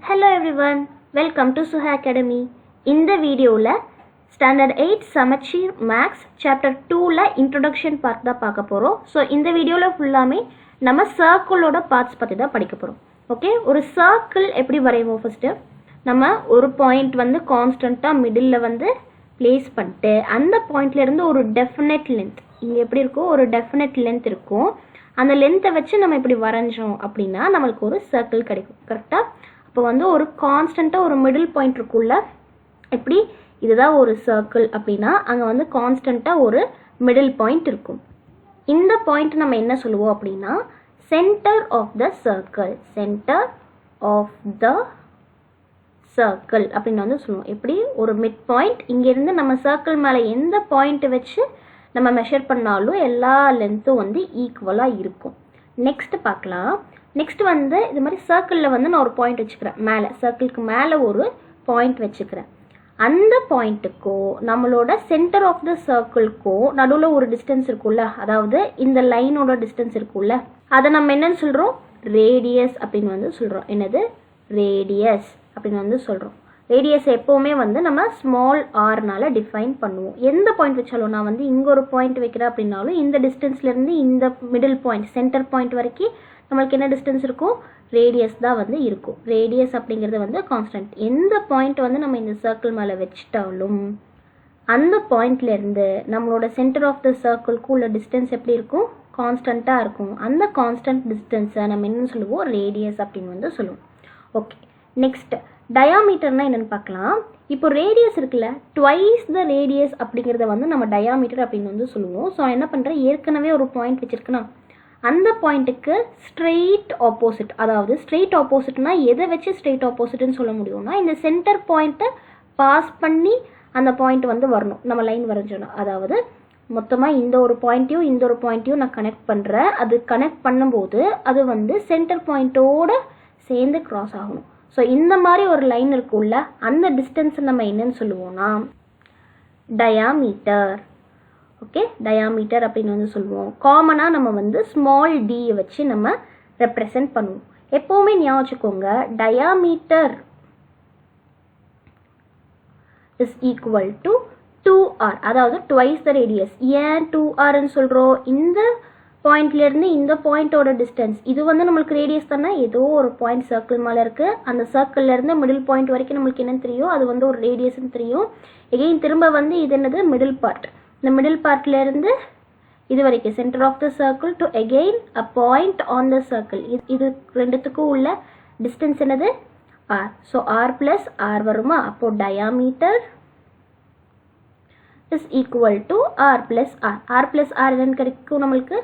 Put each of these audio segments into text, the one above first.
Hello everyone, welcome to Suha Academy. இந்த வீடியோவில் standard 8 சமச்சீர் மேக்ஸ் சாப்டர் 2ல இன்ட்ரோடக்ஷன் பார்ட் தான் பார்க்க போகிறோம். ஸோ இந்த வீடியோவில் ஃபுல்லாமே நம்ம சர்க்கிளோட பார்ட்ஸ் பற்றி தான் படிக்க போகிறோம். ஓகே, ஒரு சர்க்கிள் எப்படி வரைவோம்? ஃபஸ்ட்டு நம்ம ஒரு பாயிண்ட் வந்து கான்ஸ்டண்ட்டாக மிடில் வந்து பிளேஸ் பண்ணிட்டு அந்த பாயிண்ட்லேருந்து ஒரு டெஃபினட் லென்த், இங்கே எப்படி இருக்கும், ஒரு டெஃபினட் லென்த் இருக்கும். அந்த லென்த்தை வச்சு நம்ம இப்படி வரைஞ்சோம் அப்படின்னா நம்மளுக்கு ஒரு சர்க்கிள் கிடைக்கும். கரெக்டாக? இப்போ வந்து ஒரு கான்ஸ்டண்ட்டாக ஒரு மிடில் பாயிண்ட் இருக்குள்ள, எப்படி இதுதான் ஒரு சர்க்கிள் அப்படின்னா அங்கே வந்து கான்ஸ்டண்ட்டாக ஒரு மிடில் பாயிண்ட் இருக்கும். இந்த பாயிண்ட் நம்ம என்ன சொல்லுவோம் அப்படின்னா centre of the circle, centre of the circle அப்படின்னு வந்து சொல்லுவோம். எப்படி ஒரு மிட் பாயிண்ட், இங்கேருந்து நம்ம சர்க்கிள் மேலே எந்த பாயிண்ட் வச்சு நம்ம மெஷர் பண்ணாலும் எல்லா லென்த்தும் வந்து ஈக்குவலாக இருக்கும். நெக்ஸ்ட் பார்க்கலாம். நெக்ஸ்ட் வந்து இது மாதிரி சர்க்கிளில் வந்து நான் ஒரு பாயிண்ட் வச்சுக்கிறேன், மேலே சர்க்கிளுக்கு மேலே ஒரு பாயிண்ட் வச்சுக்கிறேன். அந்த பாயிண்ட்டுக்கோ நம்மளோட சென்டர் ஆஃப் த சர்க்கிள்க்கோ நடுவில் ஒரு டிஸ்டன்ஸ் இருக்குல்ல, அதாவது இந்த லைனோட டிஸ்டன்ஸ் இருக்குல்ல, அதை நம்ம என்னன்னு சொல்கிறோம்? ரேடியஸ் அப்படின்னு வந்து சொல்கிறோம். என்னது? ரேடியஸ் அப்படின்னு வந்து சொல்கிறோம். ரேடியஸ் எப்போவுமே வந்து நம்ம ஸ்மால் ஆர்னால டிஃபைன் பண்ணுவோம். எந்த பாயிண்ட் வச்சாலும், நான் வந்து இங்கே ஒரு பாயிண்ட் வைக்கிறேன் அப்படின்னாலும் இந்த டிஸ்டன்ஸ்லேருந்து இந்த மிடில் பாயிண்ட் சென்டர் பாயிண்ட் வரைக்கும் நம்மளுக்கு என்ன டிஸ்டன்ஸ் இருக்கும்? ரேடியஸ் தான் வந்து இருக்கும். ரேடியஸ் அப்படிங்கிறது வந்து கான்ஸ்டன்ட். எந்த பாயிண்ட் வந்து நம்ம இந்த சர்க்கிள் மேலே வச்சுட்டாலும் அந்த பாயிண்ட்லேருந்து நம்மளோட சென்டர் ஆஃப் த சர்க்கிள்க்கு உள்ள டிஸ்டன்ஸ் எப்படி இருக்கும்? கான்ஸ்டண்ட்டாக இருக்கும். அந்த கான்ஸ்டன்ட் டிஸ்டன்ஸை நம்ம என்ன சொல்லுவோம்? ரேடியஸ் அப்படின்னு வந்து சொல்லுவோம். ஓகே, நெக்ஸ்ட் டயாமீட்டர்னா என்னென்னு பார்க்கலாம். இப்போ ரேடியஸ் இருக்குல்ல, ட்வைஸ் த ரேடியஸ் அப்படிங்கிறத வந்து நம்ம டயாமீட்டர் அப்படின்னு வந்து சொல்லுவோம். ஸோ என்ன பண்ணுறேன், ஏற்கனவே ஒரு பாயிண்ட் வச்சுருக்கேன்னா அந்த பாயிண்ட்டுக்கு ஸ்ட்ரெயிட் ஆப்போசிட், அதாவது ஸ்ட்ரெயிட் ஆப்போசிட்னா எதை வச்சு ஸ்ட்ரெயிட் ஆப்போசிட்னு சொல்ல முடியும்னா இந்த சென்டர் பாயிண்ட்டை பாஸ் பண்ணி அந்த பாயிண்ட் வந்து வரணும். நம்ம லைன் வரைஞ்சோன்னா, அதாவது மொத்தமாக இந்த ஒரு பாயிண்ட்டையும் இந்த ஒரு பாயிண்ட்டையும் நான் கனெக்ட் பண்ணுறேன். அது கனெக்ட் பண்ணும்போது அது வந்து சென்டர் பாயிண்ட்டோடு சேர்ந்து க்ராஸ் ஆகணும். ஸோ இந்த மாதிரி ஒரு லைன் இருக்குல்ல, அந்த டிஸ்டன்ஸ் நம்ம என்னன்னு சொல்லுவோம்னா டயாமீட்டர். ஓகே, டயாமீட்டர் அப்படின்னு வந்து சொல்லுவோம். காமனாக நம்ம வந்து ஸ்மால் டி வச்சு நம்ம ரெப்ரசன்ட் பண்ணுவோம். எப்போவுமே ஞாபகம் வச்சுக்கோங்க, diameter is equal to 2r, அதாவது ட்வைஸ் த ரேடியஸ். ஏன் 2rன்னு சொல்கிறோம்? இந்த பாயிண்ட்லேருந்து இந்த பாயிண்டோட டிஸ்டன்ஸ், இது வந்து நம்மளுக்கு ரேடியஸ் தானே. ஏதோ ஒரு பாயிண்ட் சர்க்கிள் மேலே இருக்குது, அந்த சர்க்கிள்லேருந்து மிடில் பாயிண்ட் வரைக்கும் நம்மளுக்கு என்னன்னு தெரியும்? அது வந்து ஒரு ரேடியஸ்ன்னு தெரியும். எகெயின் திரும்ப வந்து இது என்னது? Middle part. இந்த மிடில் பார்ட்லேருந்து இது வரைக்கும் centre of the circle to again a point on the circle, இது ரெண்டுத்துக்கும் உள்ள டிஸ்டன்ஸ் என்னது? r. ஸோ r + r வருமா? அப்போது diameter is equal to r + r. r + r என்னன்னு கிடைக்கும்? நம்மளுக்கு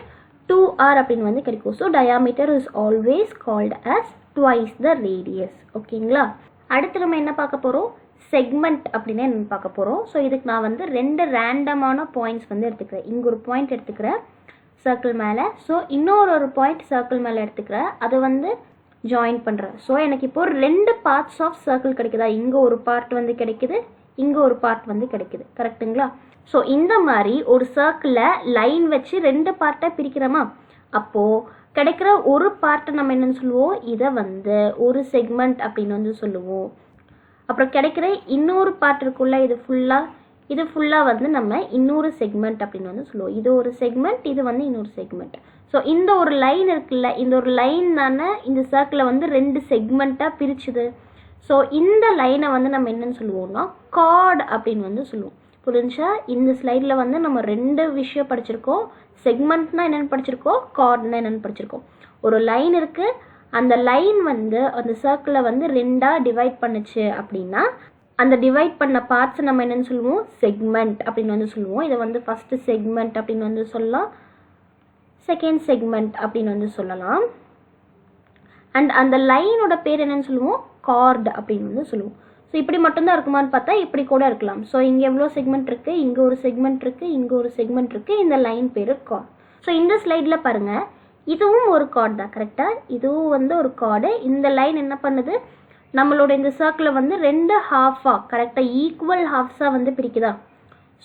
2r அப்படின்னு வந்து கிடைக்கும். So diameter is always called as twice the radius. ஓகேங்களா? அடுத்து நம்ம என்ன பார்க்க போகிறோம்? செக்மெண்ட் அப்படின்னு என்ன பார்க்க போகிறோம். ஸோ இதுக்கு நான் வந்து 2 ரேண்டமான பாயிண்ட்ஸ் வந்து எடுத்துக்கிறேன். இங்கே ஒரு பாயிண்ட் எடுத்துக்கிறேன் சர்க்கிள் மேலே, ஸோ இன்னொரு பாயிண்ட் சர்க்கிள் மேலே எடுத்துக்கிறேன், அதை வந்து ஜாயின் பண்ணுறேன். ஸோ எனக்கு இப்போ 2 பார்ட்ஸ் ஆஃப் சர்க்கிள் கிடைக்குதா? இங்கே ஒரு பார்ட் வந்து கிடைக்குது, இங்கே ஒரு பார்ட் வந்து கிடைக்குது. கரெக்டுங்களா? ஸோ இந்த மாதிரி ஒரு சர்க்கிளில் லைன் வச்சு 2 பார்ட்டாக பிரிக்கிறோமா, அப்போது கிடைக்கிற ஒரு பார்ட்டை நம்ம என்னென்னு சொல்லுவோம்? இதை வந்து ஒரு செக்மெண்ட் அப்படின்னு வந்து சொல்லுவோம். அப்புறம் கிடைக்கிற இன்னொரு பார்ட் இருக்குள்ள, இது ஃபுல்லாக வந்து நம்ம இன்னொரு செக்மெண்ட் அப்படின்னு வந்து சொல்லுவோம். இது ஒரு செக்மெண்ட், இது வந்து இன்னொரு செக்மெண்ட். ஸோ இந்த ஒரு லைன் இருக்குல்ல, இந்த ஒரு லைன் தானே இந்த சர்க்கிளை வந்து 2 செக்மெண்ட்டாக பிரிச்சுது. ஸோ இந்த லைனை வந்து நம்ம என்னன்னு சொல்லுவோம்னா கார்டு அப்படின்னு வந்து சொல்லுவோம். புரிஞ்சா? இந்த ஸ்லைடில் வந்து நம்ம 2 விஷயம் படிச்சிருக்கோம். செக்மெண்ட்னா என்னென்னு படிச்சிருக்கோம், கார்டுனா என்னென்னு படிச்சிருக்கோம். ஒரு லைன் இருக்குது, அந்த லைன் வந்து அந்த சர்க்கிளை வந்து 2ஆக டிவைட் பண்ணுச்சு அப்படின்னா அந்த டிவைட் பண்ண பார்ட்ஸை நம்ம என்னென்னு சொல்லுவோம்? செக்மெண்ட் அப்படின்னு வந்து சொல்லுவோம். இதை வந்து ஃபஸ்ட்டு செக்மெண்ட் அப்படின்னு வந்து சொல்லலாம், செகண்ட் செக்மெண்ட் அப்படின்னு வந்து சொல்லலாம். அண்ட் அந்த லைனோட பேர் என்னன்னு சொல்லுவோம்? கார்டு அப்படின்னு வந்து சொல்லுவோம். ஸோ இப்படி மட்டும்தான் இருக்குமான்னு பார்த்தா இப்படி கூட இருக்கலாம். ஸோ இங்கே எவ்வளோ செக்மெண்ட் இருக்குது, இங்கே ஒரு செக்மெண்ட் இருக்குது, இங்கே ஒரு செக்மெண்ட் இருக்குது, இந்த லைன் பேர் கார்டு. ஸோ இந்த ஸ்லைடில் பாருங்கள், இதுவும் ஒரு கார்டு தான். கரெக்டாக? இதுவும் வந்து ஒரு கார்டு. இந்த லைன் என்ன பண்ணுது? நம்மளோட இந்த சர்க்கிளை வந்து 2 ஹாஃபாக, கரெக்டாக ஈக்குவல் ஹாஃப்ஸாக வந்து பிரிக்குதா?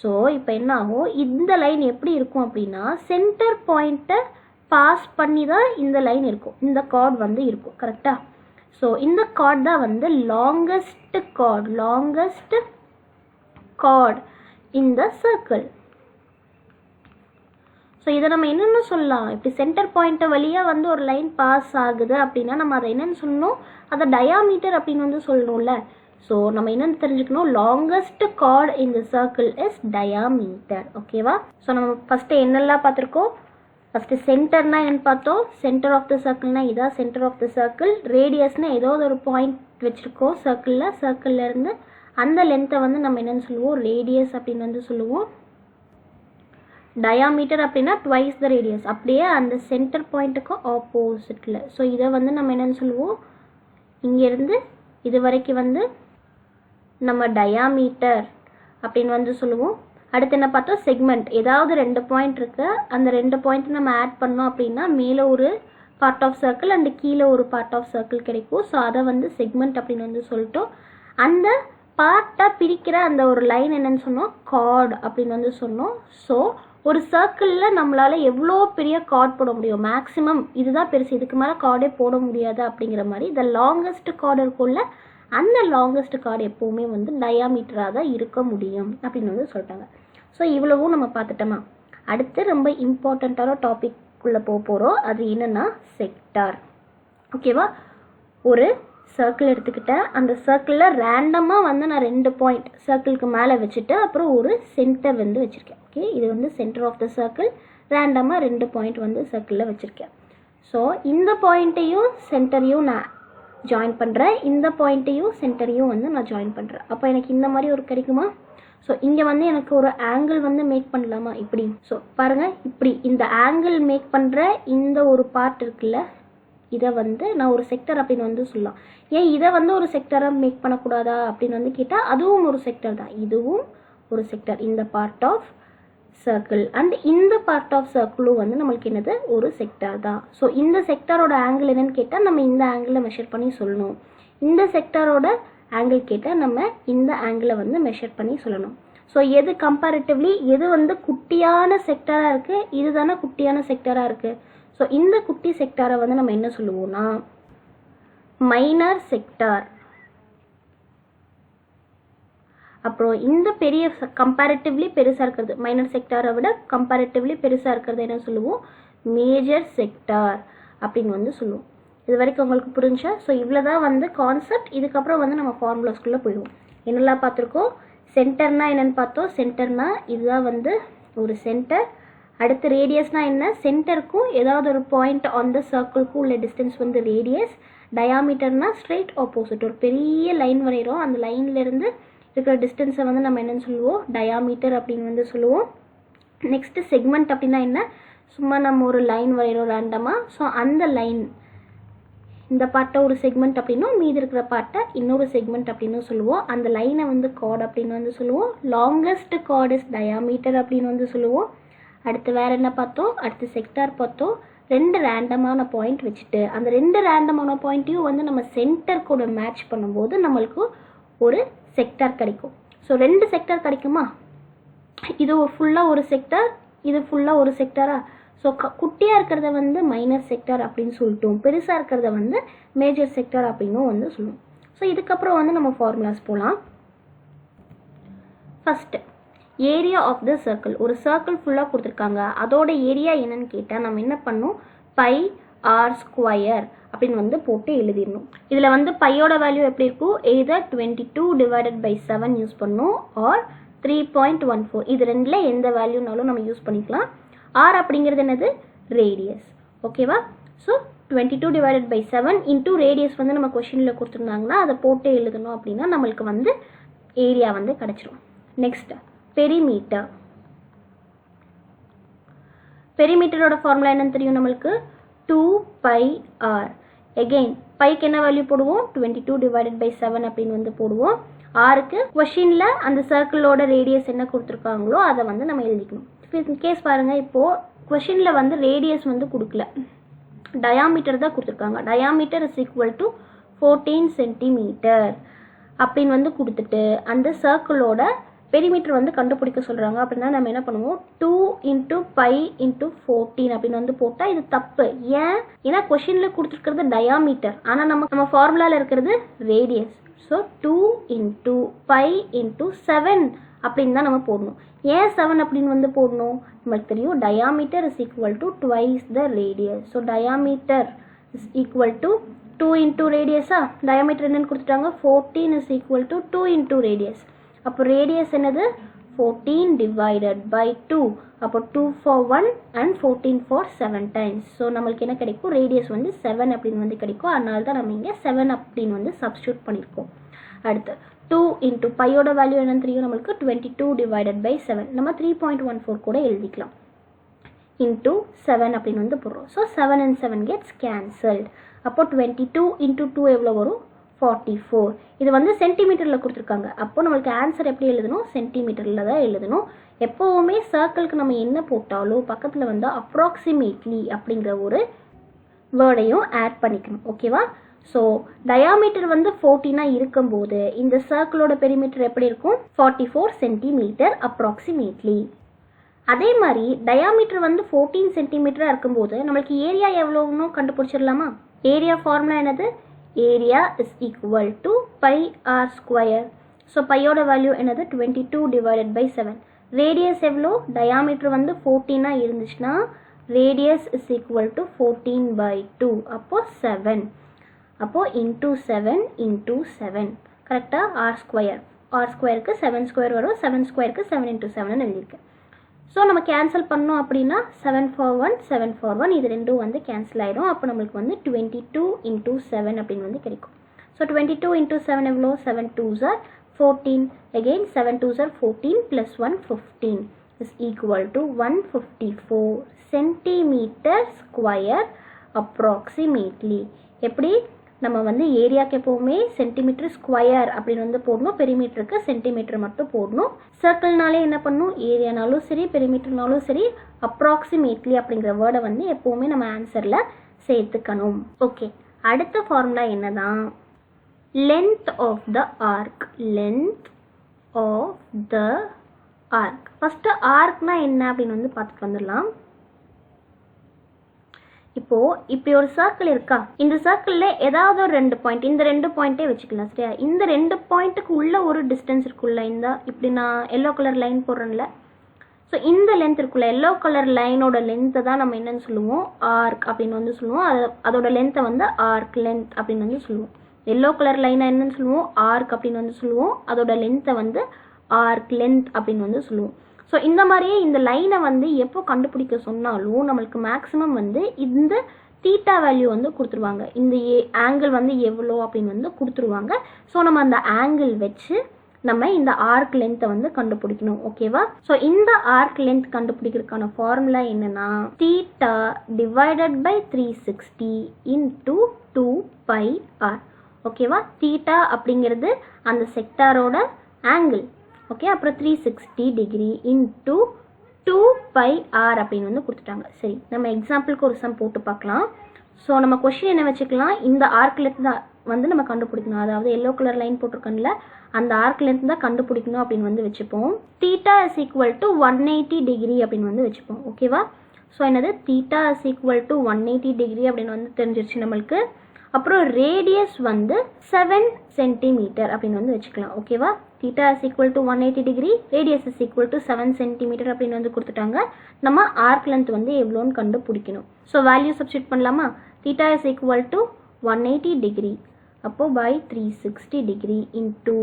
ஸோ இப்போ என்ன ஆகும், இந்த லைன் எப்படி இருக்கும் அப்படின்னா சென்டர் பாயிண்ட்டை பாஸ் பண்ணி தான் இந்த லைன் இருக்கும், இந்த கார்டு வந்து இருக்கும். கரெக்டாக? ஸோ இந்த கார்ட் தான் வந்து லாங்கஸ்ட் கார்ட் இந்த சர்க்கிள். ஸோ இதை நம்ம என்னென்னு சொல்லலாம், இப்படி சென்டர் பாயிண்ட்டை வழியாக வந்து ஒரு லைன் பாஸ் ஆகுது அப்படின்னா நம்ம அதை என்னென்னு சொல்லணும், அதை டயாமீட்டர் அப்படின்னு வந்து சொல்லணும்ல. ஸோ நம்ம என்னென்னு தெரிஞ்சுக்கணும், லாங்கஸ்ட் கார்ட் இந்த சர்க்கிள் இஸ் டயாமீட்டர். ஓகேவா? ஸோ நம்ம ஃபஸ்ட்டு என்னெல்லாம் பார்த்துருக்கோம், ஃபஸ்ட்டு சென்டர்னா என்னென்னு பார்த்தோம். சென்டர் ஆஃப் த சர்க்கிள்னா இதான் சென்டர் ஆஃப் த சர்க்கிள். ரேடியஸ்னா ஏதோ ஒரு பாயிண்ட் வச்சுருக்கோம் சர்க்கிளில் இருந்து அந்த லென்த்தை வந்து நம்ம என்னென்னு சொல்லுவோம், ரேடியஸ் அப்படின்னு வந்து சொல்லுவோம். டயாமீட்டர் அப்படின்னா ட்வைஸ் த ரேடியஸ், அப்படியே அந்த சென்டர் பாயிண்ட்டுக்கு ஆப்போசிட்டில். ஸோ இதை வந்து நம்ம என்னென்னு சொல்லுவோம், இங்கேருந்து இது வரைக்கும் வந்து நம்ம டயாமீட்டர் அப்படின்னு வந்து சொல்லுவோம். அடுத்து என்ன பார்த்தோம், செக்மெண்ட். ஏதாவது 2 பாயிண்ட் இருக்கு, அந்த 2 பாயிண்ட் நம்ம ஆட் பண்ணோம் அப்படின்னா மேலே ஒரு பார்ட் ஆஃப் சர்க்கிள் அண்ட் கீழே ஒரு பார்ட் ஆஃப் சர்க்கிள் கிடைக்கும். ஸோ அதை வந்து செக்மெண்ட் அப்படின்னு வந்து சொல்லிட்டோம். அந்த பார்ட்டாக பிரிக்கிற அந்த ஒரு லைன் என்னன்னு சொன்னோம், கார்டு அப்படின்னு வந்து சொன்னோம். ஸோ ஒரு சர்க்கிளில் நம்மளால் எவ்வளோ பெரிய கார்டு போட முடியும், மேக்ஸிமம் இதுதான் பெருசு, இதுக்கு மேலே கார்டே போட முடியாது அப்படிங்கிற மாதிரி த லாங்கஸ்ட் கார்டு இருக்குள்ள அந்த லாங்கஸ்ட் கார்டு எப்போவுமே வந்து டயாமீட்டராக தான் இருக்க முடியும் அப்படின்னு வந்து சொல்லிட்டாங்க. ஸோ இவ்வளவும் நம்ம பார்த்துட்டோமா. அடுத்து ரொம்ப இம்பார்ட்டண்ட்டான டாபிக்குள்ளே போகிறோம். அது என்னென்னா செக்டார். ஓகேவா? ஒரு சர்க்கிள் எடுத்துக்கிட்டேன், அந்த சர்க்கிளில் ரேண்டமாக வந்து நான் 2 பாயிண்ட் சர்க்கிளுக்கு மேலே வச்சுட்டு அப்புறம் ஒரு சென்டர் வந்து வச்சுருக்கேன். ஓகே, இது வந்து சென்டர் ஆஃப் த சர்க்கிள். ரேண்டமாக 2 பாயிண்ட் வந்து சர்க்கிளில் வச்சுருக்கேன். ஸோ இந்த பாயிண்ட்டையும் சென்டரையும் நான் ஜாயின் பண்ணுறேன், இந்த பாயிண்ட்டையும் சென்டரையும் வந்து நான் ஜாயின் பண்ணுறேன். அப்போ எனக்கு இந்த மாதிரி ஒரு கிடைக்குமா? ஸோ இங்கே வந்து எனக்கு ஒரு ஆங்கிள் வந்து மேக் பண்ணலாமா, இப்படி. ஸோ பாருங்கள், இப்படி இந்த ஆங்கிள் மேக் பண்ணுற இந்த ஒரு பார்ட் இருக்குல்ல, இதை வந்து நான் ஒரு செக்டர் அப்படின்னு வந்து சொல்லலாம். ஏன் இதை வந்து ஒரு செக்டராக மேக் பண்ணக்கூடாதா அப்படின்னு வந்து கேட்டால் அதுவும் ஒரு செக்டர் தான், இதுவும் ஒரு செக்டர். இந்த பார்ட் ஆஃப் சர்க்கிள் அண்ட் இந்த பார்ட் ஆஃப் சர்க்கிளும் வந்து நம்மளுக்கு என்னது, ஒரு செக்டார் தான். ஸோ இந்த செக்டாரோட ஆங்கிள் என்னன்னு கேட்டால் நம்ம இந்த ஆங்கிளில் மெஷர் பண்ணி சொல்லணும். இந்த செக்டாரோட ஆங்கிள் கேட்டால் நம்ம இந்த ஆங்கிளை வந்து மெஷர் பண்ணி சொல்லணும். ஸோ எது கம்பேரிட்டிவ்லி எது வந்து குட்டியான செக்டாராக இருக்குது, இது தானே குட்டியான செக்டாராக இருக்குது. ஸோ இந்த குட்டி செக்டாரை வந்து நம்ம என்ன சொல்லுவோம்னா மைனர் செக்டார். அப்புறம் இந்த பெரிய கம்பேரிட்டிவ்லி பெருசாக இருக்கிறது, மைனர் செக்டாரை விட கம்பேரிட்டிவ்லி பெருசாக இருக்கிறது என்ன சொல்லுவோம், மேஜர் செக்டார் அப்படின்னு வந்து சொல்லுவோம். இது வரைக்கும் உங்களுக்கு புரிஞ்சா? ஸோ இவ்வளோ தான் வந்து கான்செப்ட். இதுக்கப்புறம் வந்து நம்ம ஃபார்முலாஸ்குள்ளே போயிடுவோம். என்னெல்லாம் பார்த்துருக்கோம், சென்டர்னா என்னென்னு பார்த்தோம். சென்டர்னா இதுதான் வந்து ஒரு சென்டர். அடுத்து ரேடியஸ்னா என்ன, சென்டருக்கும் ஏதாவது ஒரு பாயிண்ட் ஆன் த சர்க்கிள்க்கும் உள்ள டிஸ்டன்ஸ் வந்து ரேடியஸ். டயாமீட்டர்னா ஸ்ட்ரெயிட் ஆப்போசிட், ஒரு பெரிய லைன் வரைகிறோம், அந்த லைன்லேருந்து இருக்கிற டிஸ்டன்ஸை வந்து நம்ம என்னென்னு சொல்லுவோம், டயாமீட்டர் அப்படின்னு வந்து சொல்லுவோம். நெக்ஸ்ட்டு செக்மெண்ட் அப்படின்னா என்ன, சும்மா நம்ம ஒரு லைன் வரைகிறோம் ரேண்டமாக. ஸோ அந்த லைன், இந்த பார்ட்டை ஒரு செக்மெண்ட் அப்படின்னும் மீதி இருக்கிற பார்ட்டை இன்னொரு செக்மெண்ட் அப்படின்னு சொல்லுவோம். அந்த லைனை வந்து கார்டு அப்படின்னு வந்து சொல்லுவோம். லாங்கஸ்ட் கார்டு இஸ் டயாமீட்டர் அப்படின்னு வந்து சொல்லுவோம். அடுத்து வேறு என்ன பார்த்தோம், அடுத்து செக்டார் பார்த்தோம். 2 ரேண்டமான பாயிண்ட் வச்சுட்டு அந்த 2 ரேண்டமான பாயிண்ட்டையும் வந்து நம்ம சென்டர் கூட மேட்ச் பண்ணும்போது நம்மளுக்கு ஒரு செக்டார் கிடைக்கும். ஸோ 2 செக்டார் கிடைக்குமா, இது ஃபுல்லாக ஒரு செக்டார், இது ஃபுல்லாக ஒரு செக்டாரா. ஸோ குட்டியாக இருக்கிறத வந்து மைனர் செக்டார் அப்படின்னு சொல்லிட்டோம், பெருசாக இருக்கிறத வந்து மேஜர் செக்டார் அப்படின்னும் வந்து சொல்லுவோம். ஸோ இதுக்கப்புறம் வந்து நம்ம ஃபார்முலாஸ் போகலாம். First area of the circle. ஒரு சர்க்கிள் ஃபுல்லாக கொடுத்துருக்காங்க, அதோட ஏரியா என்னன்னு கேட்டால் நம்ம என்ன பண்ணணும், பை ஆர் ஸ்கொயர் அப்படின்னு வந்து போட்டு எழுதிடணும். இதில் வந்து பையோட வேல்யூ எப்படி இருக்கும், எய்தர் 22 டிவைடட் பை 7 யூஸ் பண்ணணும் ஆர் 3.14. இது ரெண்டில் எந்த வேல்யூனாலும் நம்ம யூஸ் பண்ணிக்கலாம். ஆர் அப்படிங்கிறது என்னது, ரேடியஸ். ஓகேவா? So 22 divided by 7 into radius வந்து நம்ம கொஷினில் கொடுத்துருந்தாங்கன்னா அதை போட்டு எழுதணும் அப்படின்னா நம்மளுக்கு வந்து ஏரியா வந்து கிடச்சிரும். Next perimeter. பெரிமீட்டரோட ஃபார்முலா என்னன்னு தெரியும் நம்மளுக்கு, 2πr. எகெயின் பைக்கு என்ன வேல்யூ போடுவோம், 22 டிவைடட் பை 7 அப்படின்னு வந்து போடுவோம். ஆருக்கு கொஷினில் அந்த சர்க்கிளோட ரேடியஸ் என்ன கொடுத்துருக்காங்களோ அதை வந்து நம்ம எழுதிக்கணும். கேஸ் பாருங்கள், இப்போது கொஷினில் வந்து ரேடியஸ் வந்து கொடுக்கல, டயாமீட்டர் தான் கொடுத்துருக்காங்க. Diameter is equal to 14 centimetre அப்படின்னு வந்து கொடுத்துட்டு அந்த சர்க்கிளோட பெரிமீட்டர் வந்து கண்டுபிடிக்க சொல்கிறாங்க அப்படின்னா நம்ம என்ன பண்ணுவோம், 2 × π × 14 அப்படின்னு வந்து போட்டால் இது தப்பு. ஏன்னா கொஷினில் கொடுத்துருக்கிறது டயாமீட்டர், ஆனால் நம்ம ஃபார்முலாவில் இருக்கிறது ரேடியஸ். ஸோ 2 × π × 7 அப்படின்னு தான் நம்ம போடணும். ஏன் 7 அப்படின்னு வந்து போடணும், நமக்கு தெரியும் diameter is equal to twice the radius. So diameter is equal to 2 × ரேடியஸா, டயாமீட்டர் என்னன்னு கொடுத்துட்டாங்க 14 இஸ் ஈக்குவல் டு 2 × ரேடியஸ். அப்போ ரேடியஸ் என்னது 14 டிவைடட் பை 2. அப்போ 2 for 1 and 14 for 7 times. So நம்மளுக்கு என்ன கிடைக்கும், ரேடியஸ் வந்து 7 அப்படின்னு வந்து கிடைக்கும். அதனால தான் நம்ம இங்கே 7 அப்படின்னு வந்து சப்ஸ்டியூட் பண்ணியிருக்கோம். அடுத்து 2 × பையோட வேல்யூ என்னன்னு தெரியும் நம்மளுக்கு 22 டிவைடட் பை 7. நம்ம 3.14 கூட எழுதிக்கலாம். இன்டூ 7 அப்படின்னு வந்து போடுறோம். So 7 and 7 gets cancelled. அப்போ 22 × 2 எவ்வளோ வரும், 44. இது வந்து சென்டிமீட்டரில் கொடுத்துருக்காங்க. அப்போ நம்மளுக்கு ஆன்சர் எப்படி எழுதணும், சென்டிமீட்டரில் தான் எழுதணும். எப்போவுமே சர்க்கிளுக்கு நம்ம என்ன போட்டாலும் பக்கத்தில் வந்து அப்ராக்சிமேட்லி அப்படிங்கிற ஒரு வேர்டையும் ஆட் பண்ணிக்கணும். ஓகேவா? ஸோ டயாமீட்டர் வந்து 14 இருக்கும்போது இந்த சர்க்கிளோட பெரிமீட்டர் எப்படி இருக்கும், 44 சென்டிமீட்டர் அப்ராக்சிமேட்லி. அதே மாதிரி டயாமீட்டர் வந்து 14 சென்டிமீட்டராக இருக்கும்போது நம்மளுக்கு ஏரியா எவ்வளோன்னு கண்டுபிடிச்சிடலாமா? ஏரியா ஃபார்முலா என்னது, area is equal to pi r square. So பையோட வேல்யூ என்னது 22 டிவைடட் பை 7. ரேடியஸ் எவ்வளோ, டயாமீட்டர் வந்து 14 இருந்துச்சுன்னா ரேடியஸ் இஸ் ஈக்குவல் டு 14/2. அப்போ 7. அப்போ இன்டூ 7 × 7 கரெக்டாக ஆர் ஸ்கொயர். ஆர் ஸ்கொயருக்கு 7 ஸ்கொயர் வரும், 7 ஸ்கொயருக்கு 7 × 7 எழுதியிருக்கேன். ஸோ நம்ம கேன்சல் பண்ணோம் அப்படின்னா 7 for 1 7 for 1 இது ரெண்டும் வந்து கேன்சல் ஆகிடும். அப்போ நம்மளுக்கு வந்து 22 × 7 அப்படின்னு வந்து கிடைக்கும். ஸோ 22 × 7 எவ்வளோ, 7 2s are 14. Again 7 2s are 14 + 1 15 is equal to 154 centimetre square approximately. எப்படி நம்ம வந்து ஏரியாவுக்கு எப்போவுமே சென்டிமீட்டர் ஸ்கொயர் அப்படின்னு வந்து போடணும், பெரிமீட்டருக்கு சென்டிமீட்டர் மட்டும் போடணும். சர்க்கிள்னாலே என்ன பண்ணணும், ஏரியானாலும் சரி பெரிமீட்டர்னாலும் சரி அப்ராக்சிமேட்லி அப்படிங்கிற வேர்டை வந்து எப்போவுமே நம்ம ஆன்சரில் சேர்த்துக்கணும். ஓகே, அடுத்த ஃபார்முலா என்னதான், length of the arc. Length of the arc. First ஆர்க்னா என்ன அப்படின்னு வந்து பார்த்துட்டு வந்துடலாம். இப்போ இப்படி ஒரு சர்க்கிள் இருக்கா, இந்த சர்க்கிள்ல ஏதாவது ஒரு 2 பாயிண்ட், இந்த 2 பாயிண்டே வச்சுக்கலாம் சரியா. இந்த 2 பாயிண்ட்டுக்கு உள்ள ஒரு டிஸ்டன்ஸ் இருக்குல்ல, இந்த இப்படி நான் எல்லோ கலர் லைன் போடுறேன்ல, ஸோ இந்த லென்த் இருக்குல்ல, எல்லோ கலர் லைனோட லென்த்தை தான் நம்ம என்னன்னு சொல்லுவோம், ஆர்க் அப்படின்னு வந்து சொல்லுவோம். அதோட லென்த்தை வந்து ஆர்க் லென்த் அப்படின்னு வந்து சொல்லுவோம். எல்லோ கலர் லைனை என்னன்னு சொல்லுவோம், ஆர்க் அப்படின்னு வந்து சொல்லுவோம். அதோட லென்த்தை வந்து ஆர்க் லென்த் அப்படின்னு வந்து சொல்லுவோம். ஸோ இந்த மாதிரியே இந்த லைனை வந்து எப்போ கண்டுபிடிக்க சொன்னாலும் நம்மளுக்கு மேக்ஸிமம் வந்து இந்த தீட்டா வேல்யூ வந்து கொடுத்துருவாங்க. இந்த ஆங்கிள் வந்து எவ்வளோ அப்படின்னு வந்து கொடுத்துருவாங்க. ஸோ நம்ம அந்த ஆங்கிள் வச்சு நம்ம இந்த ஆர்க் லென்த்தை வந்து கண்டுபிடிக்கணும். ஓகேவா? ஸோ இந்த ஆர்க் லென்த் கண்டுபிடிக்கிறதுக்கான ஃபார்முலா என்னன்னா தீட்டா டிவைடட் பை 360 × 2πr. ஓகேவா? தீட்டா அப்படிங்கிறது அந்த செக்டாரோட ஆங்கிள். ஓகே, அப்புறம் 360 டிகிரி × 2πr அப்படின்னு வந்து கொடுத்துட்டாங்க. சரி, நம்ம எக்ஸாம்பிளுக்கு ஒரு சம் போட்டு பார்க்கலாம். ஸோ நம்ம கொஸ்டின் என்ன வச்சுக்கலாம், இந்த ஆர்க் லென்த் தான் வந்து நம்ம கண்டுபிடிக்கணும். அதாவது எல்லோ கலர் லைன் போட்டிருக்கோம்ல, அந்த ஆர்க் லென்த் தான் கண்டுபிடிக்கணும் அப்படின்னு வந்து வச்சுப்போம். Theta is equal to 180 degree அப்படின்னு வந்து வச்சுப்போம். ஓகேவா? ஸோ என்னது, theta is equal to 180 degree அப்படின்னு வந்து தெரிஞ்சிருச்சு நம்மளுக்கு. அப்புறம் ரேடியஸ் வந்து 7 சென்டிமீட்டர் அப்படின்னு வந்து வச்சுக்கலாம். ஓகேவா? Theta is equal to 180 degree, radius is equal to 7 centimetre அப்படின்னு வந்து கொடுத்துட்டாங்க. நம்ம ஆர்க் லென்த் வந்து எவ்வளோன்னு கண்டுபிடிக்கணும். ஸோ வேல்யூ சப்ஸ்டியூட் பண்ணலாமா? Theta is equal to 180 degree, அப்போ பை 360 டிகிரி ×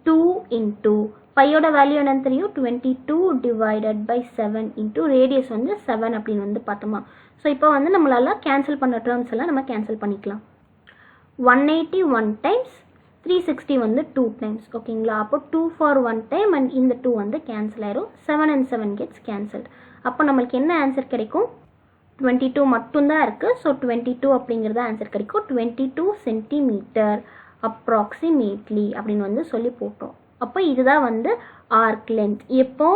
2 பையோட வேல்யூ என்னன்னு தெரியும், 22 டிவைடட் பை 7 × ரேடியஸ் வந்து 7 அப்படின்னு வந்து பார்த்தோமா. ஸோ இப்போ வந்து நம்மளால கேன்சல் பண்ண டேர்ம்ஸ் எல்லாம் நம்ம கேன்சல் பண்ணிக்கலாம். 180 1 டைம்ஸ், 360 வந்து 2 டைம்ஸ். ஓகேங்களா? அப்போ 2 for 1 டைம் அண்ட் இந்த 2 வந்து கேன்சல் ஆயிரும். 7 and 7 கெட்ஸ் கேன்சல்ட். அப்போ நம்மளுக்கு என்ன ஆன்சர் கிடைக்கும், 22 மட்டும்தான் இருக்குது. ஸோ 22 அப்படிங்கிறது ஆன்சர் கிடைக்கும். 22 சென்டிமீட்டர் அப்ராக்சிமேட்லி அப்படின்னு வந்து சொல்லி போட்டோம். அப்போ இதுதான் வந்து ஆர்க் லென்த். எப்போ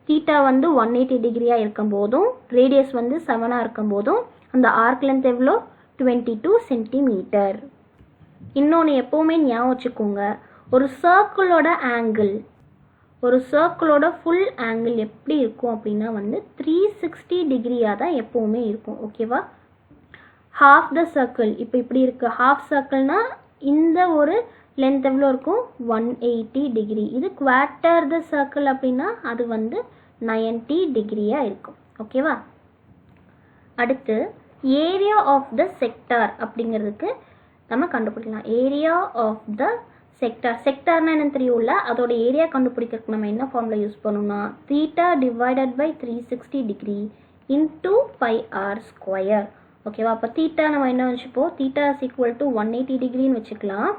தீட்டா வந்து 180 டிகிரியாக இருக்கும் போதும் ரேடியஸ் வந்து 7 இருக்கும் போதும் அந்த ஆர்க் லென்த் எவ்வளோ, 22 சென்டிமீட்டர். இன்னொன்று எப்போவுமே ஞாபகம் வச்சுக்கோங்க, ஒரு சர்க்கிளோட ஆங்கிள் ஒரு சர்க்கிளோட ஃபுல் ஆங்கிள் எப்படி இருக்கும் அப்படின்னா வந்து 360 டிகிரியாக தான் எப்போவுமே இருக்கும். ஓகேவா? half the circle இப்போ இப்படி இருக்கு. half circleனா இந்த ஒரு லென்த் எவ்வளோ இருக்கும்? 180 டிகிரி. இது quarter the circle அப்படின்னா அது வந்து 90 டிகிரியாக இருக்கும். ஓகேவா? அடுத்து ஏரியா ஆஃப் த செக்டார் அப்படிங்கிறதுக்கு நம்ம கண்டுபிடிக்கலாம். ஏரியா ஆஃப் த செக்டார், செக்டார்னா என்னன்னு தெரியும்ல, அதோட ஏரியா கண்டுபிடிக்கிறதுக்கு நம்ம என்ன ஃபார்முலா யூஸ் பண்ணணும்னா theta divided by 360 degree into pi r square. ஓகேவா? அப்போ தீட்டா நம்ம என்ன வச்சுப்போம்? தீட்டா இஸ் ஈக்குவல் டு 180 டிகிரின்னு வச்சுக்கலாம்.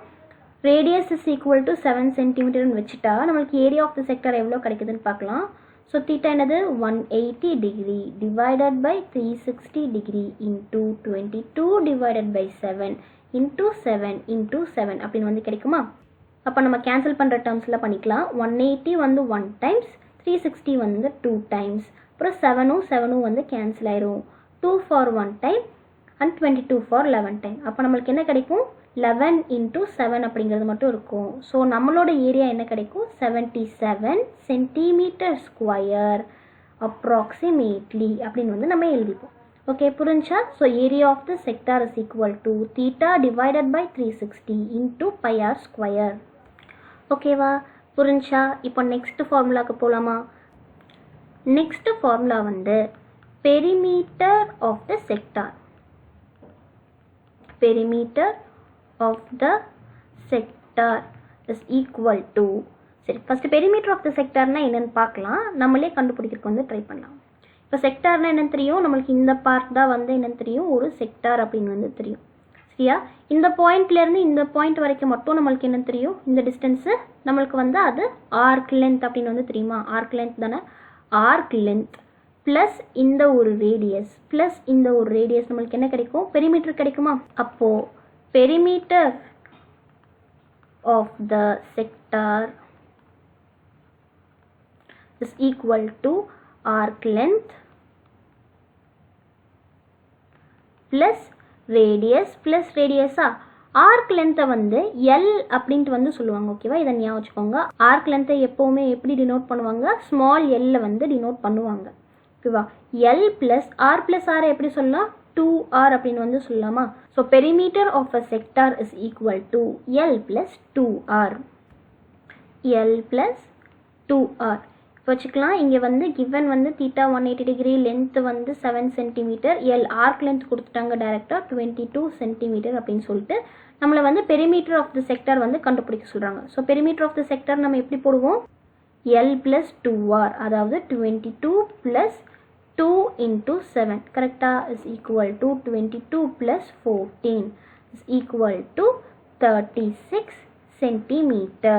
ரேடியஸ் இஸ் ஈக்குவல் டு 7 சென்டிமீட்டர்னு வச்சுட்டா நம்மளுக்கு ஏரியா ஆஃப் த செக்டார் எவ்வளோ கிடைக்குதுன்னு பார்க்கலாம். ஸோ தீட்டா என்னது? 180 degree divided by 360 degree into 22 divided by 7 into 7 into 7 அப்படின்னு வந்து கிடைக்குமா? அப்போ நம்ம கேன்சல் பண்ணுற டேர்ம்ஸில் பண்ணிக்கலாம். 180 வந்து 1 டைம்ஸ், 360 வந்து 2 டைம்ஸ், அப்புறம் 7ம் வந்து கேன்சல் ஆயிரும். 2 for 1 time and 22 for 11 time. அப்போ நம்மளுக்கு என்ன கிடைக்கும்? 11 இன்டூ 7 அப்படிங்கிறது மட்டும் இருக்கும். ஸோ நம்மளோட ஏரியா என்ன கிடைக்கும்? 77 சென்டிமீட்டர் ஸ்கொயர் அப்ராக்சிமேட்லி அப்படின்னு வந்து நம்ம எழுதிப்போம். ஓகே, புரிஞ்சா? So area of the sector is equal to theta divided by 360 into pi r square. ஓகேவா? புரிஞ்சா? இப்போ நெக்ஸ்ட் ஃபார்முலாவுக்கு போகலாமா? நெக்ஸ்ட் ஃபார்முலா வந்து perimeter of the sector. Perimeter of the sector is equal to, சரி ஃபர்ஸ்ட் பெரிமீட்டர் ஆஃப் த செக்டார்னா என்னன்னு பார்க்கலாம். நம்மளே கண்டுபிடிக்கிறதுக்கு வந்து ட்ரை பண்ணலாம். இப்போ செக்டார்னா என்னன்னு தெரியும்? நம்மளுக்கு இந்த பார்ட் தான் வந்து என்னன்னு தெரியும்? ஒரு செக்டார் அப்படின்னு வந்து தெரியும். சரியா? இந்த பாயிண்ட்லேருந்து இந்த பாயிண்ட் வரைக்கும் மட்டும் நம்மளுக்கு என்னன்னு தெரியும்? இந்த டிஸ்டன்ஸு நம்மளுக்கு வந்து அது ஆர்க் லென்த் அப்படின்னு வந்து தெரியுமா? ஆர்க் லென்த் தானே? ஆர்க் லென்த் ப்ளஸ் இந்த ஒரு ரேடியஸ் ப்ளஸ் இந்த ஒரு ரேடியஸ் நம்மளுக்கு என்ன கிடைக்கும்? பெரிமீட்டர் கிடைக்குமா? அப்போது perimeter of the sector is equal to arc length plus radius plus radius. arc length வந்து L அப்படின்ட்டு வந்து சொல்லுவாங்க. ஓகேவா? இதை ஞாபகம் வச்சுக்கோங்க. arc length எப்போவுமே எப்படி டினோட் பண்ணுவாங்க? ஸ்மால் L வந்து டினோட் பண்ணுவாங்க. ஓகேவா? L plus R எப்படி சொல்லலாம்? 2R அப்படின்னு வந்து சொல்லலாமா? So perimeter of a sector is equal to L plus 2R. L plus 2R இப்போ வச்சுக்கலாம். இங்கே வந்து கிவன் வந்து தீட்டா 180 டிகிரி, லென்த் வந்து 7 சென்டிமீட்டர், எல் ஆர்க் லென்த் கொடுத்துட்டாங்க டைரெக்டாக 22 சென்டிமீட்டர் அப்படின்னு சொல்லிட்டு நம்மளை வந்து பெரிமீட்டர் ஆஃப் த செக்டார் வந்து கண்டுபிடிக்க சொல்கிறாங்க. So perimeter of the sector நம்ம எப்படி போடுவோம்? L plus 2R, அதாவது 22 plus 2 into 7 correct is equal to 22 plus 14 is equal to 36 centimeter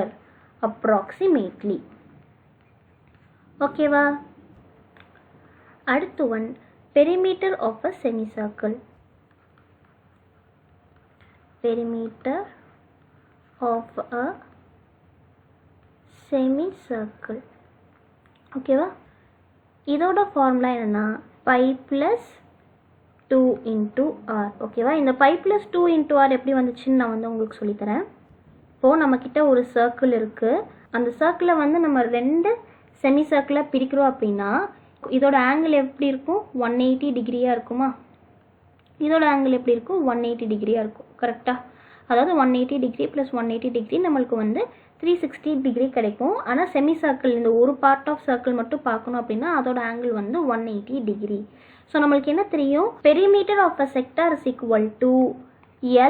approximately. Okay va? அடுத்து one perimeter of a semicircle. Perimeter of a semicircle. Okay va? இதோட formula என்னன்னா pi plus 2 into R. ஓகேவா? இந்த pi plus 2 into R எப்படி வந்துச்சுன்னு நான் வந்து உங்களுக்கு சொல்லித்தரேன். இப்போது நம்மக்கிட்ட ஒரு சர்க்கிள் இருக்குது. அந்த சர்க்கிளை வந்து நம்ம 2 செமி சர்க்கிளை பிரிக்கிறோம் அப்படின்னா இதோட ஆங்கிள் எப்படி இருக்கும்? 180 டிகிரியாக இருக்குமா? இதோட ஆங்கிள் எப்படி இருக்கும்? 180 டிகிரியாக இருக்கும். கரெக்டாக? அதாவது 180 டிகிரி ப்ளஸ் 180 டிகிரி நம்மளுக்கு வந்து 360 டிகிரி கிடைக்கும். ஆனால் செமி சர்க்கிள் இந்த ஒரு பார்ட் ஆஃப் சர்க்கிள் மட்டும் பார்க்கணும் அப்படின்னா அதோட ஆங்கிள் வந்து 180 டிகிரி. ஸோ நம்மளுக்கு என்ன தெரியும்? Perimeter of a sector is equal to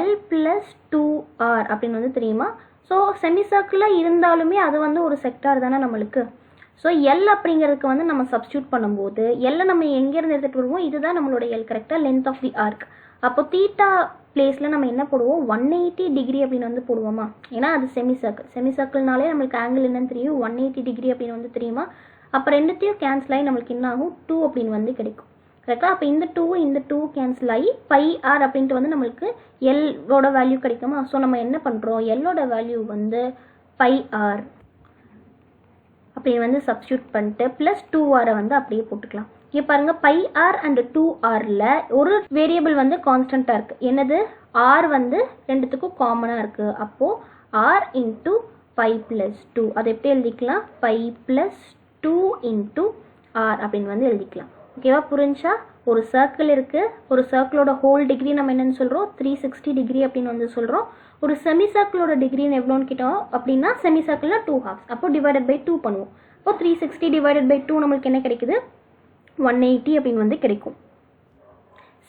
L plus 2R அப்படின்னு வந்து தெரியுமா? ஸோ செமி சர்க்கிளாக இருந்தாலுமே அது வந்து ஒரு செக்டார் தானே நம்மளுக்கு. ஸோ எல் அப்படிங்கிறதுக்கு வந்து நம்ம சப்ஸ்டியூட் பண்ணும்போது எல்லை நம்ம எங்கேருந்து எடுத்துகிட்டு வருவோம்? இதுதான் நம்மளோட எல். கரெக்டாக? Length of the arc. அப்போ தீட்டா பிளேஸில் நம்ம என்ன போடுவோம்? 180 டிகிரி அப்படின்னு வந்து போடுவோமா? ஏன்னா அது செமி சர்க்கிள். செமி சர்க்கிள்னாலே நம்மளுக்கு ஆங்கிள் என்னன்னு தெரியும்? 180 டிகிரி அப்படின்னு வந்து தெரியுமா? அப்போ ரெண்டுத்தையும் கேன்சல் ஆகி நம்மளுக்கு என்ன ஆகும்? 2 அப்படின்னு வந்து கிடைக்கும். கரெக்டாக? அப்போ இந்த 2 கேன்சல் ஆகி பை ஆர் அப்படின்ட்டு வந்து நம்மளுக்கு எல்லோட வேல்யூ கிடைக்குமா? ஸோ நம்ம என்ன பண்ணுறோம்? எல்லோட வேல்யூ வந்து பை ஆர் அப்படி வந்து சப்ஸ்டியூட் பண்ணிட்டு ப்ளஸ் 2R வந்து அப்படியே போட்டுக்கலாம். இங்கே பாருங்கள், பை ஆர் அண்ட் 2Rல ஒரு வேரியபிள் வந்து கான்ஸ்டண்ட்டாக இருக்குது. என்னது? ஆர் வந்து ரெண்டுத்துக்கும் காமனாக இருக்குது. அப்போது R into pi plus two. அதை எப்படி எழுதிக்கலாம்? Pi plus two into R அப்படின்னு வந்து எழுதிக்கலாம். ஓகேவா? புரிஞ்சா? ஒரு சர்க்கிள் இருக்குது, ஒரு சர்க்கிளோட ஹோல் டிகிரி நம்ம என்னென்னு சொல்கிறோம்? 360 டிகிரி அப்படின்னு வந்து சொல்கிறோம். ஒரு செமி சர்க்கிளோட டிகிரின்னு எவ்வளோன்னு கேட்டோம் அப்படின்னா செமி சர்க்கிளில் 2 ஹாஃப்ஸ். அப்போ டிவைடட் பை 2 பண்ணுவோம். அப்போ 360 டிவைடட் பை 2 நம்மளுக்கு என்ன கிடைக்குது? 180 அப்படின்னு வந்து கிடைக்கும்.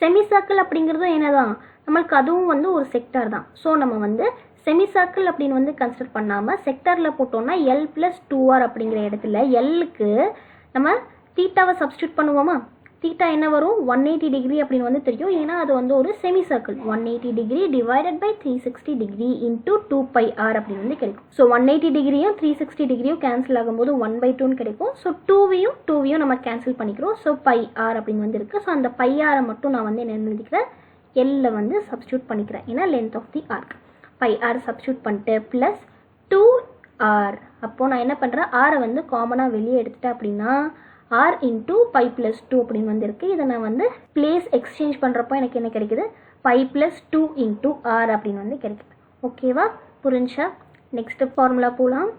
செமி சர்க்கிள் அப்படிங்கிறதும் என்னதான், நம்மளுக்கு அதுவும் வந்து ஒரு செக்டார் தான். ஸோ நம்ம வந்து செமி சர்க்கிள் அப்படின்னு வந்து கன்சிடர் பண்ணாமல் செக்டாரில் போட்டோம்னா L + 2R அப்படிங்கிற இடத்துல எல்லுக்கு நம்ம தீட்டாவை சப்ஸ்டியூட் பண்ணுவோமா? தீட்டா என்ன வரும்? 180 டிகிரி அப்படின்னு வந்து தெரியும். ஏன்னா அது வந்து ஒரு semi circle. 180 degree divided by 360 degree into 2πr அப்படின்னு வந்து கிடைக்கும். ஸோ 180 டிகிரியும் 360 டிகிரியும் கேன்சல் ஆகும்போது 1/2 கிடைக்கும். ஸோ 2வையும் நம்ம கேன்சல் பண்ணிக்கிறோம். ஸோ πr அப்படின்னு வந்து இருக்குது. ஸோ அந்த πr மட்டும் நான் வந்து என்ன எழுதிக்கிறேன்? எல்ல வந்து சப்ஸ்டியூட் பண்ணிக்கிறேன். ஏன்னா length of the arc. πr substitute பண்ணிட்டு ப்ளஸ் 2r. அப்போது நான் என்ன பண்ணுறேன்? ஆரை வந்து காமனாக வெளியே எடுத்துட்டேன் அப்படின்னா r இன்ட்டு பை ப்ளஸ் 2 அப்படின்னு வந்து இருக்குது. இதை நான் வந்து பிளேஸ் எக்ஸ்சேஞ்ச் பண்ணுறப்போ எனக்கு என்ன கிடைக்குது? பை ப்ளஸ் 2 இன்ட்டு ஆர் அப்படின்னு வந்து கிடைக்குது. ஓகேவா? புரிஞ்சா? நெக்ஸ்ட்டு ஃபார்முலா போகலாம்.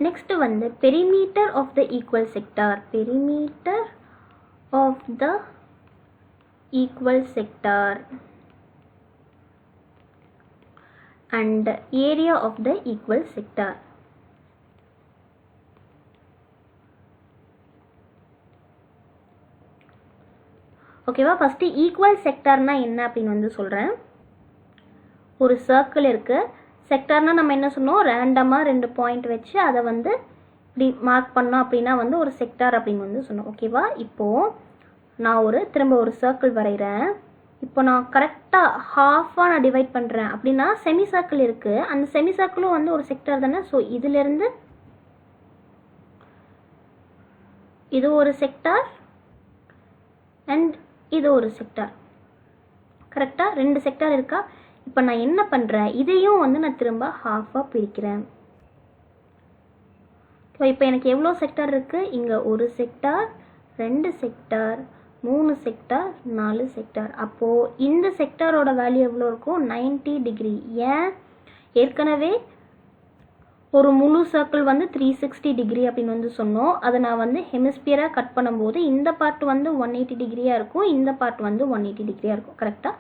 நெக்ஸ்ட்டு வந்து perimeter of the equal sector. Perimeter of the equal sector and area of the equal sector. ஓகேவா? ஃபஸ்ட்டு ஈக்குவல் செக்டார்னா என்ன அப்படின்னு வந்து சொல்கிறேன். ஒரு சர்க்கிள் இருக்குது. செக்டார்னால் நம்ம என்ன சொன்னோம்? ரேண்டமாக 2 பாயிண்ட் வச்சு அதை வந்து இப்படி மார்க் பண்ணோம் அப்படின்னா வந்து ஒரு செக்டார் அப்படின்னு வந்து சொன்னோம். ஓகேவா? இப்போது நான் திரும்ப ஒரு சர்க்கிள் வரைகிறேன். இப்போ நான் கரெக்டாக ஹாஃபாக நான் டிவைட் பண்ணுறேன் அப்படின்னா செமி சர்க்கிள் இருக்குது. அந்த செமி சர்க்கிளும் வந்து ஒரு செக்டார் தானே. ஸோ இதிலேருந்து இது ஒரு செக்டார் அண்ட் இது ஒரு செக்டார். கரெக்டாக 2 செக்டார் இருக்கா? இப்போ நான் என்ன பண்ணுறேன்? இதையும் வந்து நான் திரும்ப ஹாஃபாக பிரிக்கிறேன். ஸோ இப்போ எனக்கு எவ்வளோ செக்டார் இருக்குது? இங்கே ஒரு செக்டார், 2 செக்டார், 3 செக்டார், 4 செக்டார். அப்போது இந்த செக்டாரோட வேல்யூ எவ்வளோ இருக்கும்? 90 டிகிரி. ஏன்? ஏற்கனவே ஒரு முழு சர்க்கிள் வந்து 360 டிகிரி அப்படின்னு வந்து சொன்னோம். அதை நான் வந்து ஹெமிஸ்பியராக கட் பண்ணும்போது இந்த பார்ட் வந்து 180 டிகிரியாக இருக்கும், இந்த பார்ட் வந்து 180 டிகிரியாக இருக்கும். கரெக்டாக?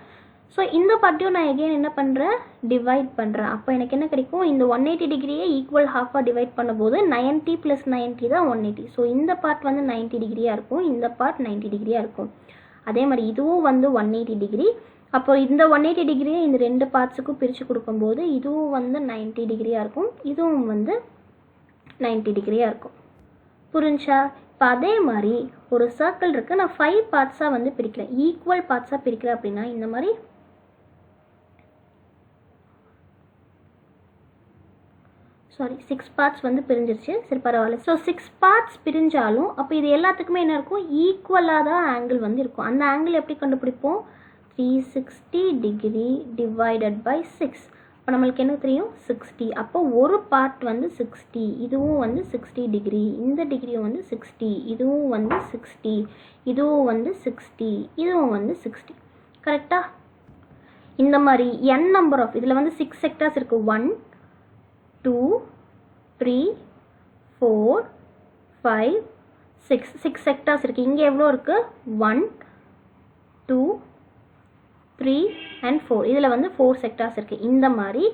ஸோ இந்த பார்ட்டையும் நான் எகெயின் என்ன பண்ணுறேன்? டிவைட் பண்ணுறேன். அப்போ எனக்கு என்ன கிடைக்கும்? இந்த 180 டிகிரியை ஈக்குவல் ஹாஃபாக டிவைட் பண்ணும்போது 90 + 90 தான் 180. ஸோ இந்த பார்ட் வந்து 90 டிகிரியாக இருக்கும், இந்த பார்ட் 90 டிகிரியாக இருக்கும். அதே மாதிரி இதுவும் வந்து 180 டிகிரி. அப்போ இந்த 180 டிகிரியை இந்த 2 பார்ட்ஸுக்கும் பிரித்து கொடுக்கும்போது இதுவும் வந்து 90 டிகிரியாக இருக்கும், இதுவும் வந்து 90 டிகிரியாக இருக்கும். புரிஞ்சா? இப்போ அதே மாதிரி ஒரு சர்க்கிள் இருக்குது. நான் 5 பார்ட்ஸாக வந்து பிரிக்கிறேன், ஈக்குவல் பார்ட்ஸாக பிரிக்கிறேன் அப்படின்னா இந்த மாதிரி 6 பார்ட்ஸ் வந்து பிரிஞ்சிருச்சு. சரி பரவாயில்ல. ஸோ 6 பார்ட்ஸ் பிரிஞ்சாலும் அப்போ இது எல்லாத்துக்குமே என்ன இருக்கும்? ஈக்குவலாக தான் ஆங்கிள் வந்து இருக்கும். அந்த ஆங்கிள் எப்படி கண்டுபிடிப்போம்? 360 டிகிரி டிவைடட் பை 6. இப்போ நம்மளுக்கு என்ன தெரியும்? 60. அப்போ ஒரு பார்ட் வந்து 60, இதுவும் வந்து 60 டிகிரி, இந்த டிகிரியும் வந்து 60, இதுவும் வந்து 60, இதுவும் வந்து 60, இதுவும் வந்து 60. கரெக்டாக? இந்த மாதிரி n நம்பர் ஆஃப் இதில் வந்து 6 செக்டார்ஸ் இருக்குது. 1 2 3 4 5 6 செக்டார்ஸ் இருக்குது. இங்கே எவ்வளோ இருக்குது? 1 2 3 and 4. இதில் வந்து 4 செக்டார்ஸ் இருக்குது. இந்த மாதிரி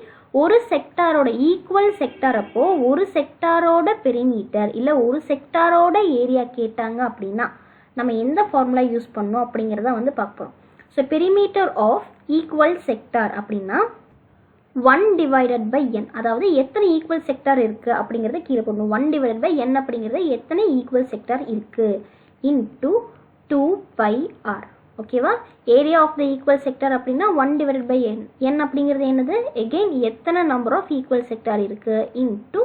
ஒரு செக்டாரோட ஈக்குவல் செக்டார் அப்போ ஒரு செக்டாரோட பெரிமீட்டர் இல்லை ஒரு செக்டாரோட ஏரியா கேட்டாங்க அப்படின்னா நம்ம எந்த ஃபார்முலா யூஸ் பண்ணோம் அப்படிங்கிறத வந்து பார்ப்போம். So perimeter of equal sector அப்படின்னா 1 டிவைடட் பை n, அதாவது எத்தனை ஈக்குவல் செக்டார் இருக்குது அப்படிங்கிறத கீழே போடணும். 1 டிவைடட் பை n அப்படிங்கிறது எத்தனை ஈக்குவல் செக்டார் இருக்குது இன்ட்டு 2πr. ஓகேவா? Area of the equal sector அப்படின்னா 1 டிவைடட் பை n. n அப்படிங்கிறது என்னது? எகெயின் எத்தனை நம்பர் ஆஃப் ஈக்குவல் செக்டார் இருக்குது இன்ட்டு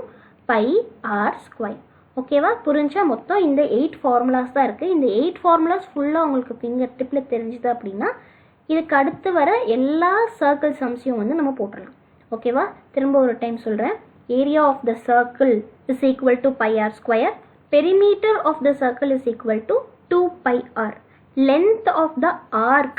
πr². ஓகேவா? புரிஞ்சா? மொத்தம் இந்த 8 ஃபார்முலாஸ் தான் இருக்குது. இந்த 8 ஃபார்முலாஸ் ஃபுல்லாக உங்களுக்கு ஃபிங்கர் டிப்பில் தெரிஞ்சுது அப்படின்னா இதுக்கு அடுத்து வர எல்லா சர்க்கிள் சம்ஸையும் வந்து நம்ம போட்டுடலாம். ஓகேவா? திரும்ப ஒரு டைம் சொல்கிறேன். Area of the circle is equal to πr². Perimeter of the circle is equal to 2πr. length of the arc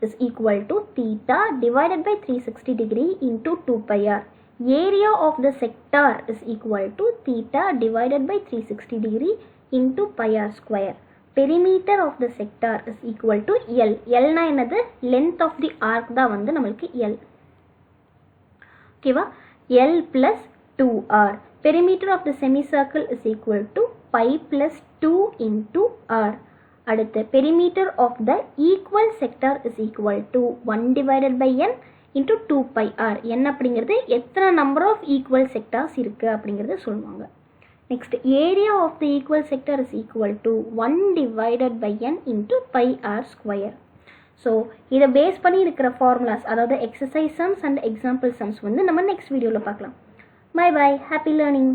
is equal to theta divided by 360 degree into 2πr. area of the sector is equal to theta divided by 360 degree into pi r square. Perimeter of the sector is equal to L. L na என்னது length of the arc தான் வந்து நம்மளுக்கு L. ஓகேவா? L plus 2r. Perimeter of the semicircle is equal to pi plus 2 into r. அடுத்து perimeter of the equal sector is equal to 1 divided by n into 2 pi r. n அப்படிங்கிறது எத்தனை number of equal sectors இருக்கு அப்படிங்கிறது சொல்லுவாங்க. Next, area of the equal sector is equal to 1 divided by n into pi r square. So, இதை base பண்ணி இருக்கிற formulas, அதாவது exercise sums and example sums வந்து நம்ம next வீடியோவில் பார்க்கலாம். Bye bye, happy learning.